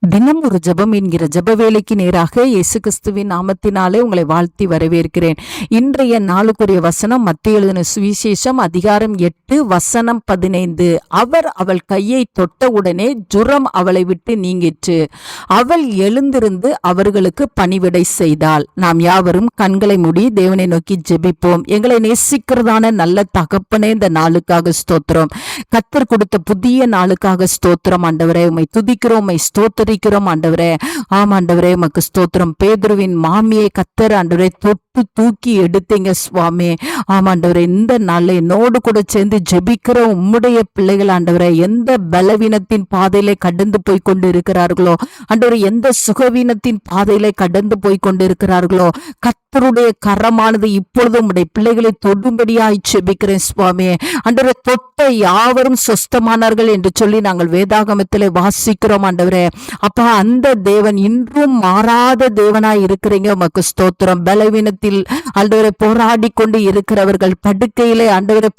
தினம் ஒரு ஜெபம் என்கிற ஜெப வேலைக்கு நேராக இயேசு கிறிஸ்துவின் நாமத்தினாலே உங்களை வாழ்த்தி வரவேற்கிறேன். இன்றைய நாளுக்குரிய வசனம் மத்தேயு எழுதின சுவிசேஷம் அதிகாரம் 8 வசனம் 15. அவர் அவள் கையை தொட்டவுடனே ஜுரம் அவளை விட்டு நீங்கிற்று. அவள் எழுந்திருந்து அவர்களுக்கு பணிவிடை செய்தாள். நாம் யாவரும் கண்களை மூடி தேவனை நோக்கி ஜெபிப்போம். எங்களை நேசிக்கிறதான நல்ல தகப்பனே, இந்த நாளுக்காக ஸ்தோத்திரம். கர்த்தர் கொடுத்த புதிய நாளுக்காக ஸ்தோத்திரம். ஆண்டவரே, உம்மை துதிக்கிறோம், உம்மை ஸ்தோத்திரிக்கிறோம் ஆண்டவரே. ஆண்டவரே, உமக்கு ஸ்தோத்திரம். பேதுருவின் மாமியை கர்த்தர் ஆண்டவரே தொட்டு தூக்கி எடுத்தீங்க சுவாமி. ஆண்டவரே, இந்த நாள்ல என்னோடு கூட சேர்ந்து ஜெபிக்கிற உம்முடைய பிள்ளைகள் ஆண்டவரே, எந்த பலவீனத்தின் பாதையிலே கடந்து போய் கொண்டு இருக்கிறார்களோ ஆண்டவரே, எந்த சுகவீனத்தின் பாதையிலே கடந்து போய் கொண்டு இருக்கிறார்களோ, கர்த்தருடைய கரமானது இப்பொழுது உம்முடைய பிள்ளைகளை தொடும்படியாய் ஜெபிக்கிறேன் சுவாமி. ஆண்டவரே, தொட்ட யாவரும் சொஸ்தமானார்கள் என்று சொல்லி நாங்கள் வேதாகமத்திலே வாசிக்கிறோம் ஆண்டவரே. அப்பா, அந்த தேவன் இன்றும் மாறாத தேவனாய் இருக்கிறீங்க. உமக்கு ஸ்தோத்திரம். பலவீனத்தில் ஆண்டவரை போராடி கொண்டு இருக்கிறவர்கள், படுக்கையிலே ஆண்டவரை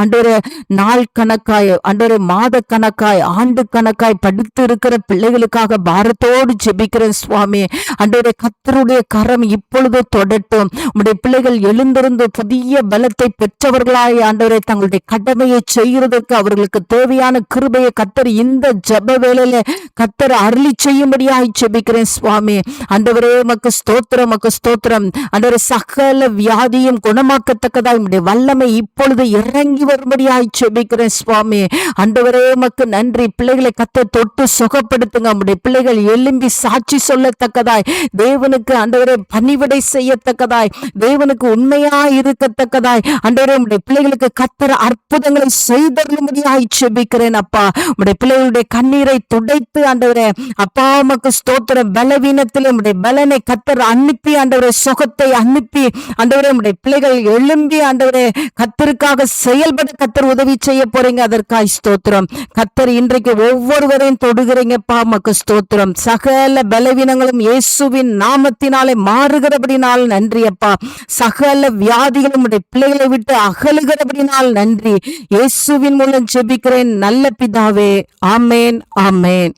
ஆண்டவரை நாள் கணக்காய் ஆண்டவரை மாத கணக்காய் ஆண்டு கணக்காய் படுத்து இருக்கிற பிள்ளைகளுக்காக பாரத்தோடு ஜெபிக்கிறேன் சுவாமி. ஆண்டவரை, கர்த்தருடைய கரம் இப்பொழுது தொடட்டும். உம்முடைய பிள்ளைகள் எழுந்திருந்து புதிய பலத்தை பெற்றவர்களாய் ஆண்டவரை தங்களுடைய கடமையை செய்கிறதற்கு அவர்களுக்கு தேவையான கிருபையை கர்த்தர் இந்த ஜெப வேளையில கர்த்தர் அருளி செய்யும்படியாய் ஜெபிக்கிறேன் சுவாமி. ஆண்டவரே, உமக்கு ஸ்தோத்திரம், உமக்கு ஸ்தோத்திரம். ஆண்டவரே, சகல வியாதியும் குணமாக்கத்தக்கதாய் உம்முடைய வல்லமை இப்பொழுது இறங்கி வரும்படியாய் ஜெபிக்கிறேன் சுவாமி. ஆண்டவரே, உமக்கு நன்றி. பிள்ளைகளை கர்த்தர் தொட்டு சுகப்படுத்துங்க. உம்முடைய பிள்ளைகள் எழும்பி சாட்சி சொல்லத்தக்கதாய், தேவனுக்கு ஆண்டவரே பணிவிடை செய்யத்தக்கதாய், தேவனுக்கு உண்மையாய் இருக்கத்தக்கதாய் ஆண்டவரே உம்முடைய பிள்ளைகளுக்கு கர்த்தர் அற்புதங்களை செய்தருளும்படியாய் ஜெபிக்கிறேன் அப்பா. உம்முடைய பிள்ளைகளுடைய கண்ணீரை துடைத்து ஆண்டவரே அப்பா உமக்கு ஸ்தோத்திரம். பலவீனத்திலே உம்முடைய பலனை கர்த்தர் அனுப்பி ஆண்டவரே சுகத்தை அனுப்பி ஆண்டவரே உம்முடைய பிள்ளைகள் எழும்பி ஆண்டவரே கர்த்தருக்காக செயல்பட கர்த்தர் உதவி செய்ய போறீங்க. அதற்காய் ஸ்தோத்திரம். கர்த்தர் இன்றைக்கு ஒவ்வொருவரையும் தொடுகிறீங்கப்பா. உமக்கு ஸ்தோத்திரம். சகல பலவீனங்களும் இயேசுவின் நாமத்தினாலே மாறுகிறபடினால் நன்றி அப்பா. சகல வியாதிகளும் உம்முடைய பிள்ளைகளை விட்டு அகலுகிறபடினால் நன்றி. இயேசுவின் மூலம் ஜெபிக்கிறேன் நல்ல பிதாவே. ஆமேன், ஆமேன்.